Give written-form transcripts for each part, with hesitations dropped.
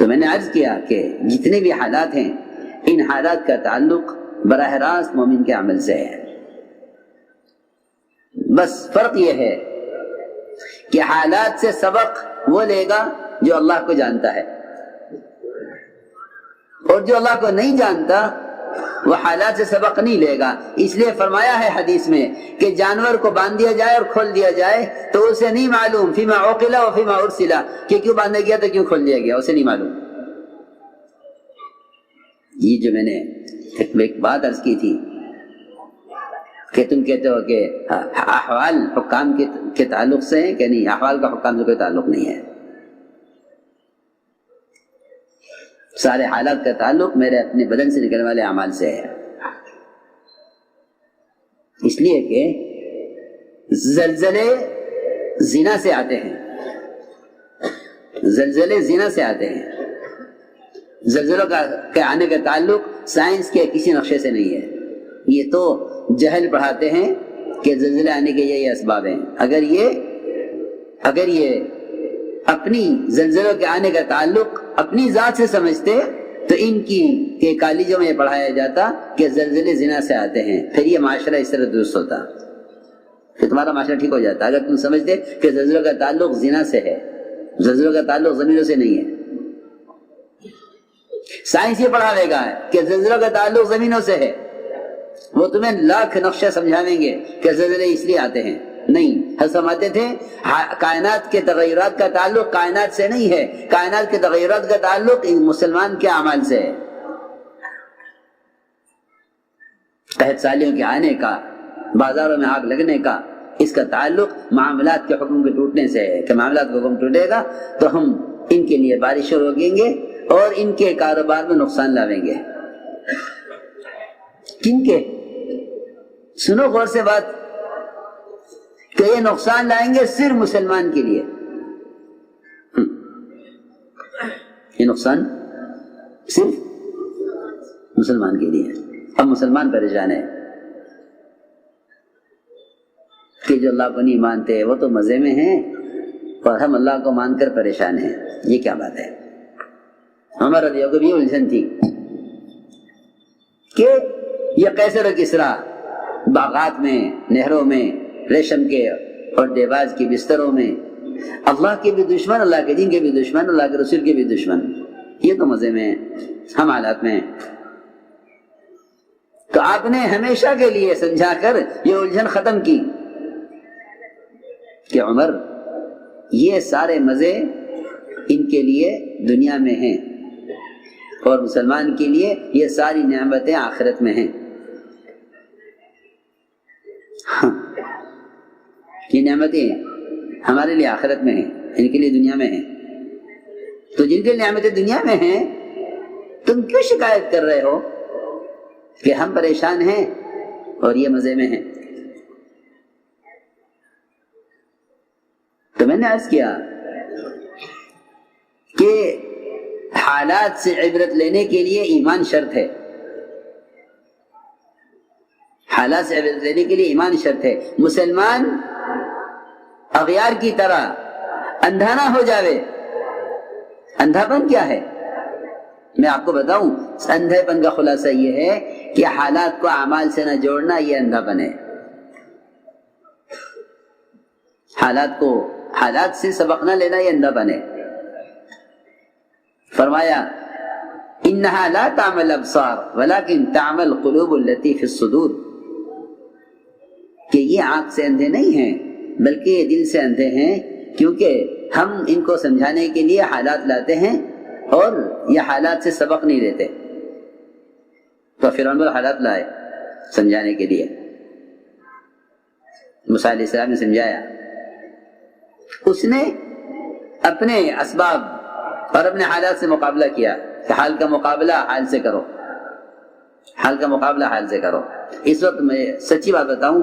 میں نے عرض کیا کہ جتنے بھی حالات ہیں ان حالات کا تعلق براہ راست مومن کے عمل سے ہے. بس فرق یہ ہے کہ حالات سے سبق وہ لے گا جو اللہ کو جانتا ہے، اور جو اللہ کو نہیں جانتا وہ حالات سے سبق نہیں لے گا. اس لیے فرمایا ہے حدیث میں کہ جانور کو باندھ دیا جائے اور کھول دیا جائے تو اسے نہیں معلوم فیما عقل و فیما ارسل کہ کیوں باندھا گیا تو کیوں کھول دیا گیا، اسے نہیں معلوم. یہ جو میں نے ایک بات عرض کی تھی کہ تم کہتے ہو کہ احوال حکام کے تعلق سے ہیں، کہ نہیں، احوال کا حکام سے کوئی تعلق نہیں ہے. سارے حالات کا تعلق میرے اپنے بدن سے نکلنے والے اعمال سے ہے. اس لیے کہ زلزلے زنا سے آتے ہیں، زلزلے زنا سے آتے ہیں. زلزلوں کے آنے کا تعلق سائنس کے کسی نقشے سے نہیں ہے. یہ تو جہل پڑھاتے ہیں کہ زلزلے آنے کے یہ اسباب ہیں. اگر یہ اپنی زلزلوں کے آنے کا تعلق اپنی ذات سے سمجھتے تو ان کے کالجوں میں یہ پڑھایا جاتا کہ زلزلے زنا سے آتے ہیں، پھر یہ معاشرہ اس طرح درست ہوتا، پھر تمہارا معاشرہ ٹھیک ہو جاتا. اگر تم سمجھتے کہ زلزلوں کا تعلق زنا سے ہے، زلزلوں کا تعلق زمینوں سے نہیں ہے. سائنس یہ پڑھاوے گا کہ زلزلوں کا تعلق زمینوں سے ہے، وہ تمہیں لاکھ نقشہ سمجھاویں گے کہ زلزلے اس لیے آتے ہیں. نہیں، حضرت فرماتے تھے کائنات کے تغیرات کا تعلق کائنات سے نہیں ہے، کائنات کے تغیرات کا تعلق مسلمان کے اعمال سے ہے. قحط سالیوں کے آنے کا، بازاروں میں آگ لگنے کا، اس کا تعلق معاملات کے حکم کے ٹوٹنے سے ہے کہ معاملات کا حکم ٹوٹے گا تو ہم ان کے لیے بارشیں روکیں گے اور ان کے کاروبار میں نقصان لاویں گے. کن کے؟ سنو غور سے بات کہ یہ نقصان لائیں گے صرف مسلمان کے لیے. یہ نقصان صرف مسلمان کے لیے. اب مسلمان پریشان ہے کہ جو اللہ کو نہیں مانتے وہ تو مزے میں ہیں اور ہم اللہ کو مان کر پریشان ہیں. یہ کیا بات ہے؟ عمر رضی اللہ عنہ کو بھی الجھن تھی کہ یہ قیصر و کسریٰ باغات میں، نہروں میں، ریشم کے اور دیباج کے بستروں میں، اللہ کے بھی دشمن، اللہ کے دین کے بھی دشمن، اللہ کے رسول کے بھی دشمن، یہ تو مزے میں ہیں، ہم حالات میں ہیں. تو آپ نے ہمیشہ کے لیے سمجھا کر یہ الجھن ختم کی کہ عمر یہ سارے مزے ان کے لیے دنیا میں ہیں اور مسلمان کے لیے یہ ساری نعمتیں آخرت میں ہیں. یہ نعمتیں ہمارے لیے آخرت میں ہیں، ان کے لیے دنیا میں ہیں. تو جن کے نعمتیں دنیا میں ہیں تم کیوں شکایت کر رہے ہو کہ ہم پریشان ہیں اور یہ مزے میں ہیں؟ تو میں نے عرض کیا کہ حالات سے عبرت لینے کے لیے ایمان شرط ہے. حالات سے عبرت لینے کے لیے ایمان شرط ہے. مسلمان اغیار کی طرح اندھا نہ ہو جاوے. اندھا پن کیا ہے؟ میں آپ کو بتاؤں، اندھے پن کا خلاصہ یہ ہے کہ حالات کو اعمال سے نہ جوڑنا، یہ اندھا پن ہے. حالات سے سبق نہ لینا، یہ اندھا پن ہے. فرمایا انہا لا تعمل الابصار ولکن تعمل قلوب التي في الصدور، کہ یہ آنکھ سے اندھے نہیں ہیں بلکہ یہ دل سے اندھے ہیں، کیونکہ ہم ان کو سمجھانے کے لیے حالات لاتے ہیں اور یہ حالات سے سبق نہیں دیتے. تو فرعون حالات لائے سمجھانے کے لیے، موسیٰ علیہ السلام نے سمجھایا. اس نے اپنے اسباب اور اپنے حالات سے مقابلہ کیا کہ حال کا مقابلہ حال سے کرو، حال کا مقابلہ حال سے کرو. اس وقت میں سچی بات بتاؤں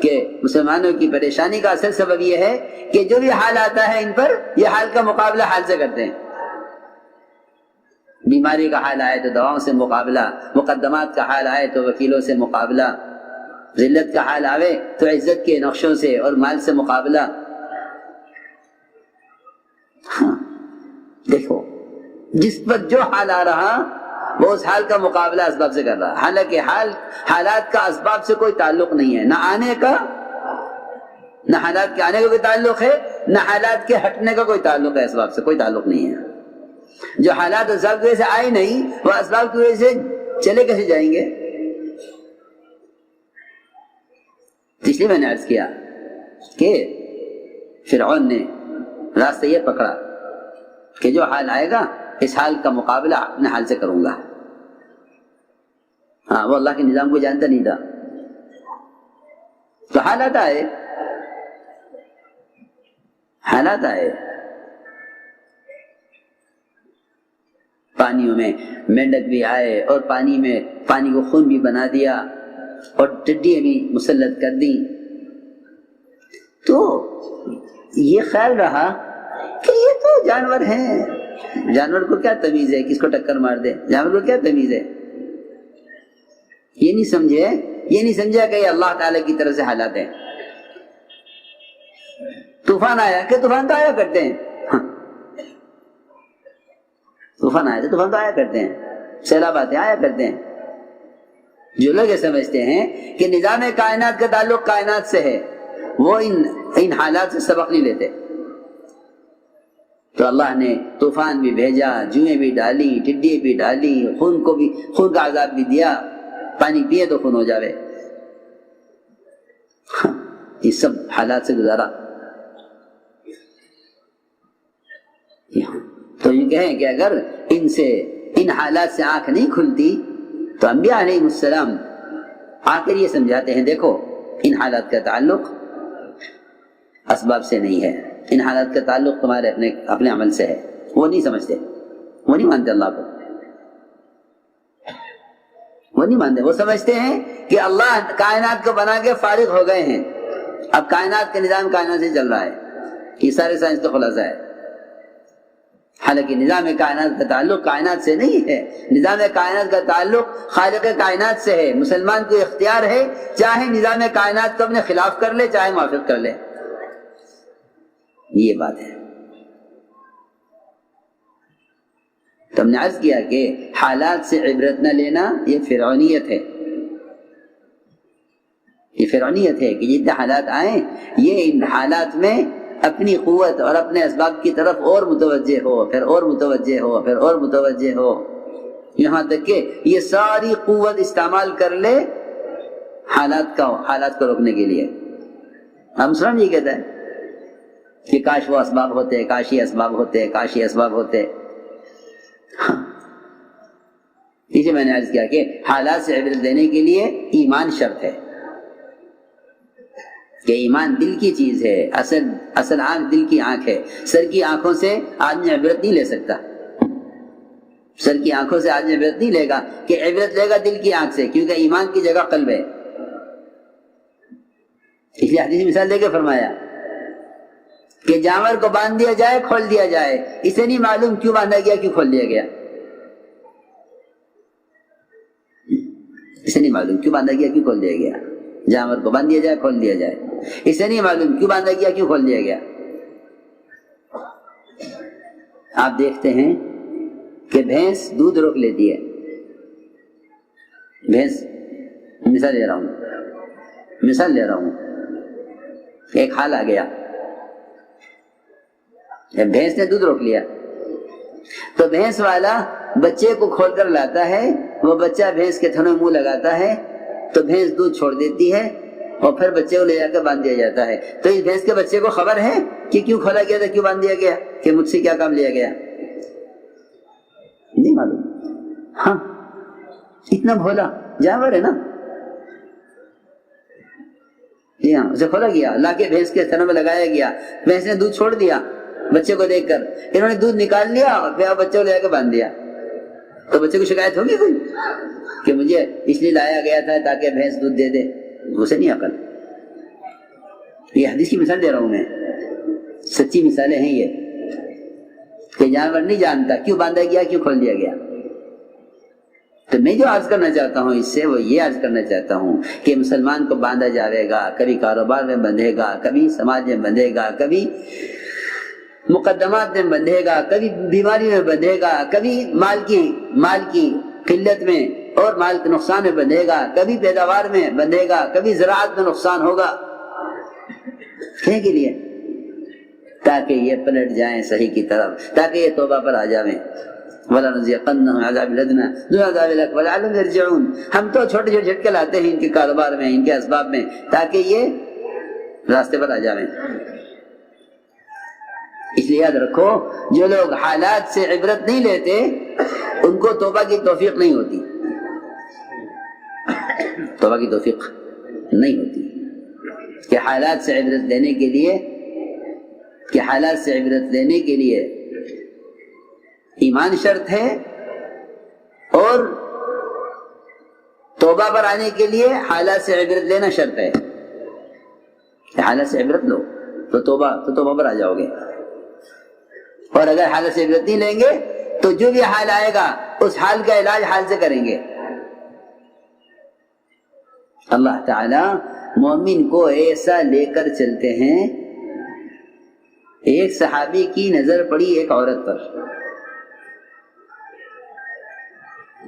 کہ مسلمانوں کی پریشانی کا اصل سبب یہ ہے کہ جو بھی حال آتا ہے ان پر، یہ حال کا مقابلہ حال سے کرتے ہیں. بیماری کا حال آئے تو دواؤں سے مقابلہ، مقدمات کا حال آئے تو وکیلوں سے مقابلہ، ذلت کا حال آئے تو عزت کے نقشوں سے اور مال سے مقابلہ. ہاں دیکھو، جس پر جو حال آ رہا وہ اس حال کا مقابلہ اسباب سے کر رہا، حالانکہ حالات کا اسباب سے کوئی تعلق نہیں ہے، نہ آنے کا، نہ حالات کے آنے کا کوئی تعلق ہے، نہ حالات کے ہٹنے کا کوئی تعلق ہے، اسباب سے کوئی تعلق نہیں ہے۔ جو حالات اسباب کی وجہ سے آئے نہیں وہ اسباب کی وجہ سے چلے کیسے جائیں گے؟ اس لیے میں نے عرض کیا کہ فرعون نے راستہ یہ پکڑا کہ جو حال آئے گا اس حال کا مقابلہ اپنے حال سے کروں گا۔ ہاں، وہ اللہ کے نظام کو جانتا نہیں تھا، تو حالات آئے، حالات آئے، پانیوں میں مینڈک بھی آئے اور پانی کو خون بھی بنا دیا اور ٹڈیاں بھی مسلط کر دی۔ تو یہ خیال رہا کہ یہ تو جانور ہیں، جانور کو کیا تمیز ہے کس کو ٹکر مار دے، جانور کو کیا تمیز ہے؟ یہ نہیں سمجھا کہ یہ اللہ تعالی کی طرف سے حالات ہیں۔ طوفان آیا کہ طوفان تو آیا کرتے ہیں، طوفان آیا تو آیا کرتے ہیں، سیلاب آتے آیا کرتے ہیں۔ جو لوگ یہ سمجھتے ہیں کہ نظام کائنات کا تعلق کائنات سے ہے وہ ان حالات سے سبق نہیں لیتے۔ تو اللہ نے طوفان بھی بھیجا، جوئیں بھی ڈالی، ٹڈی بھی ڈالی، خون کا عذاب بھی دیا، پانی پیے تو خون ہو جاوے، یہ سب حالات سے گزارا۔ تو یہ کہیں کہ اگر ان حالات سے آنکھ نہیں کھلتی تو انبیاء علیہ السلام آ کر یہ سمجھاتے ہیں دیکھو ان حالات کا تعلق اسباب سے نہیں ہے، ان حالات کا تعلق تمہارے اپنے عمل سے ہے۔ وہ نہیں سمجھتے، وہ نہیں مانتے اللہ کو، وہ نہیں مانتے۔ وہ سمجھتے ہیں کہ اللہ کائنات کو بنا کے فارغ ہو گئے ہیں، اب کائنات کا نظام کائنات سے چل رہا ہے، یہ سارے سائنس کا خلاصہ ہے۔ حالانکہ نظام کائنات کا تعلق کائنات سے نہیں ہے، نظام کائنات کا تعلق خالق کائنات سے ہے۔ مسلمان کو اختیار ہے چاہے نظام کائنات کو اپنے خلاف کر لے چاہے موافق کر لے، یہ بات ہے۔ تو ہم نے عرض کیا کہ حالات سے عبرت نہ لینا یہ فرعونیت ہے، یہ فرعونیت ہے کہ جتنے حالات آئیں یہ ان حالات میں اپنی قوت اور اپنے اسباب کی طرف اور متوجہ ہو، پھر اور متوجہ ہو، پھر اور متوجہ ہو، یہاں تک کہ یہ ساری قوت استعمال کر لے حالات کو روکنے کے لیے۔ ہم مسلمان یہ کہتا ہے کہ کاش وہ اسباب ہوتے، کاش یہ اسباب ہوتے، کاش یہ اسباب ہوتے۔ اسے میں نے عرض کیا کہ حالات سے عبرت دینے کے لیے ایمان شرط ہے، کہ ایمان دل کی چیز ہے، اصل آنکھ دل کی آنکھ ہے۔ سر کی آنکھوں سے آدمی عبرت نہیں لے سکتا، سر کی آنکھوں سے آدمی عبرت نہیں لے گا، کہ عبرت لے گا دل کی آنکھ سے، کیونکہ ایمان کی جگہ قلب ہے۔ اس لیے حدیث مثال دے کے فرمایا کہ جانور کو باندھ دیا جائے کھول دیا جائے، اسے نہیں معلوم کیوں باندھا گیا کیوں کھول دیا گیا، اسے نہیں معلوم کیوں باندھا گیا کیوں کھول دیا گیا۔ جانور کو باندھ دیا جائے کھول دیا جائے، اسے نہیں معلوم کیوں باندھا گیا کیوں کھول دیا گیا۔ آپ دیکھتے ہیں کہ بھینس دودھ روک لیتی ہے، بھینس مثال دے رہا ہوں، ایک حال آ گیا، بھینس نے دودھ روک لیا تو بھینس والا بچے کو کھول کر لاتا ہے، وہ بچہ بھینس کے تھنوں منہ لگاتا ہے تو بھینس دودھ چھوڑ دیتی ہے اور پھر بچے کو لے جا کر باندھ دیا جاتا ہے۔ تو اس بھینس کے بچے کو خبر ہے کہ کیوں کھولا گیا تھا، کیوں باندھ دیا گیا، کہ مجھ سے کیا کام لیا گیا، نہیں معلوم۔ ہاں، اتنا بھولا جانور ہے نا، جی ہاں، اسے کھولا گیا، لا کے بھینس کے تھنوں میں لگایا گیا، بھینس نے دودھ چھوڑ دیا بچے کو دیکھ کر، انہوں نے دودھ نکال لیا اور پھر بچے کو لے جا کے باندھ دیا، تو بچے کو شکایت ہوگی کوئی کہ مجھے اس لیے لایا گیا تھا تاکہ بھینس دودھ دے دے، اسے نہیں عقل۔ یہ حدیث کی مثال دے رہا ہوں میں، سچی مثالیں ہیں یہ، کہ جانور نہیں جانتا کیوں باندھا گیا کیوں کھول دیا گیا۔ تو میں جو عرض کرنا چاہتا ہوں اس سے وہ یہ عرض کرنا چاہتا ہوں کہ مسلمان کو باندھا جاوے گا، کبھی کاروبار میں بندھے گا، کبھی سماج میں بندھے گا، کبھی مقدمات میں بندھے گا، کبھی بیماری میں بندھے گا، کبھی مال کی قلت میں اور مال کے نقصان میں بندھے گا، کبھی پیداوار میں بندھے گا، کبھی زراعت میں نقصان ہوگا، کہنے کے لیے تاکہ یہ پلٹ جائیں صحیح کی طرف، تاکہ یہ توبہ پر آ جائیں۔ وَلَنُذِيقَنَّهُمْ عَذَابَ الْأَدْنَىٰ دُونَ عَذَابِ الْأَكْبَرِ لَعَلَّهُمْ يَرْجِعُونَ۔ ہم تو چھوٹے چھوٹے جھٹکے لاتے ہیں ان کے کاروبار میں، ان کے اسباب میں، تاکہ یہ راستے پر آ جائیں۔ اس لیے یاد رکھو، جو لوگ حالات سے عبرت نہیں لیتے ان کو توبہ کی توفیق نہیں ہوتی، توبہ کی توفیق نہیں ہوتی، کہ حالات سے عبرت لینے کے لیے ایمان شرط ہے، اور توبہ پر آنے کے لیے حالات سے عبرت لینا شرط ہے۔ کہ حالات سے عبرت لو تو توبہ پر آ جاؤ گے، اور اگر حالت سے عبرت نہیں لیں گے تو جو بھی حال آئے گا اس حال کا علاج حال سے کریں گے۔ اللہ تعالی مومن کو ایسا لے کر چلتے ہیں۔ ایک صحابی کی نظر پڑی ایک عورت پر،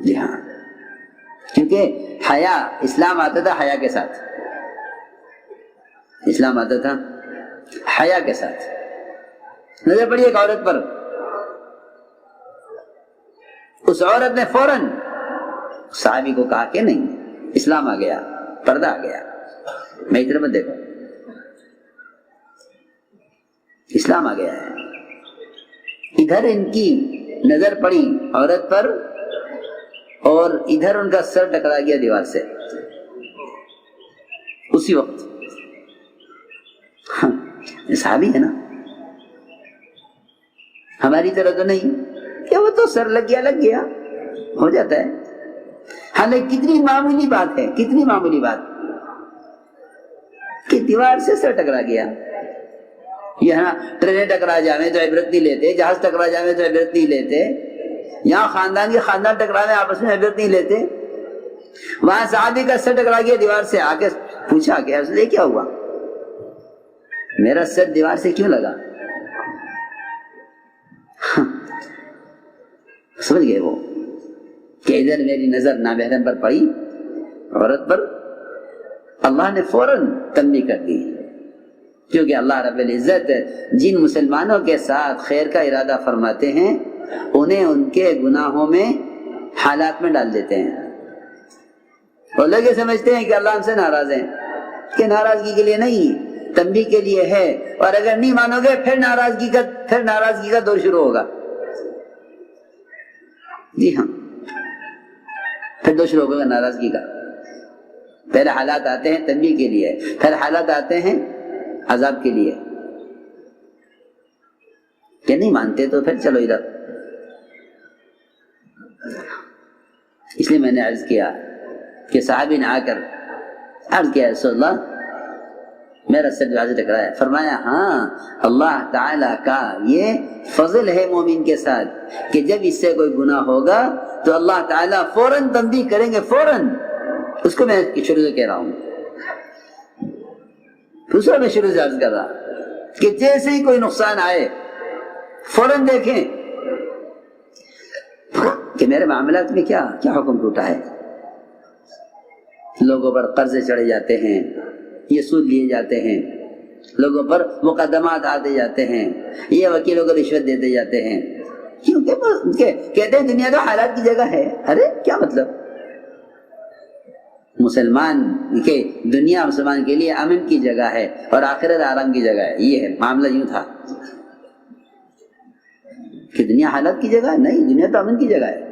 جی ہاں، کیونکہ حیا، اسلام آتا تھا حیا کے ساتھ، اسلام آتا تھا حیا کے ساتھ۔ نظر پڑی ایک عورت پر، اس عورت نے فوراً صحابی کو کہا کہ نہیں، اسلام آ گیا، پردہ آ گیا، میں ادھر مت دیکھو، اسلام آ گیا ہے۔ ادھر ان کی نظر پڑی عورت پر اور ادھر ان کا سر ٹکرا گیا دیوار سے اسی وقت۔ صحابی ہے نا، ہماری طرح تو نہیں کہ وہ تو سر لگ گیا ہو جاتا ہے۔ حالانکہ کتنی معمولی بات ہے، کتنی معمولی بات کہ دیوار سے سر ٹکرا گیا۔ یہاں ٹرینیں ٹکرا جاویں تو عبرت نہیں لیتے، جہاز ٹکرا جاویں تو عبرت نہیں لیتے، یہاں خاندان کے خاندان ٹکراویں آپس میں عبرت نہیں لیتے۔ وہاں صحابی کا سر ٹکرا گیا دیوار سے، آ کے پوچھا کہ اس لیے کیا ہوا، میرا سر دیوار سے کیوں لگا؟ سمجھ گئے وہ کہ ادھر میری نظر نامحرم پر پڑی، عورت پر، اللہ نے فوراً تنبیہ کر دی، کیونکہ اللہ رب العزت جن مسلمانوں کے ساتھ خیر کا ارادہ فرماتے ہیں انہیں ان کے گناہوں میں حالات میں ڈال دیتے ہیں۔ اور لوگ یہ سمجھتے ہیں کہ اللہ ہم سے ناراض ہیں، کہ ناراضگی کے لیے نہیں، تنبیہ کے لیے ہے، اور اگر نہیں مانو گے پھر ناراضگی کا دور شروع ہوگا۔ جی ہاں، پھر دور شروع ہوگا ناراضگی کا۔ پہلے حالات آتے ہیں تنبیہ کے لیے، پھر حالات آتے ہیں عذاب کے لیے، کہ نہیں مانتے تو پھر چلو ادھر۔ اس لیے میں نے عرض کیا کہ صحابی نے آ کر عرض کیا رسول اللہ میرا سر دیوار سے ٹکرا ہے۔ فرمایا ہاں، اللہ تعالیٰ کا یہ فضل ہے مومن کے ساتھ کہ جب اس سے کوئی گناہ ہوگا تو اللہ تعالیٰ فوراً تنبیہ کریں گے، فوراً۔ اس کو میں شروع سے کہہ رہا ہوں، دوسرا میں شروع سے عرض کر رہا کہ جیسے ہی کوئی نقصان آئے فوراً دیکھیں کہ میرے معاملات میں کیا حکم ٹوٹا ہے۔ لوگوں پر قرضے چڑھے جاتے ہیں، یہ سود لیے جاتے ہیں، لوگوں پر مقدمات آتے جاتے ہیں، یہ وکیلوں کو رشوت دیتے جاتے ہیں، کیونکہ کہتے ہیں دنیا تو حالات کی جگہ ہے۔ ارے کیا مطلب؟ مسلمان کے دنیا مسلمان کے لیے امن کی جگہ ہے اور آخرت آرام کی جگہ ہے۔ یہ ہے معاملہ، یوں تھا کہ دنیا حالات کی جگہ ہے، نہیں، دنیا تو امن کی جگہ ہے۔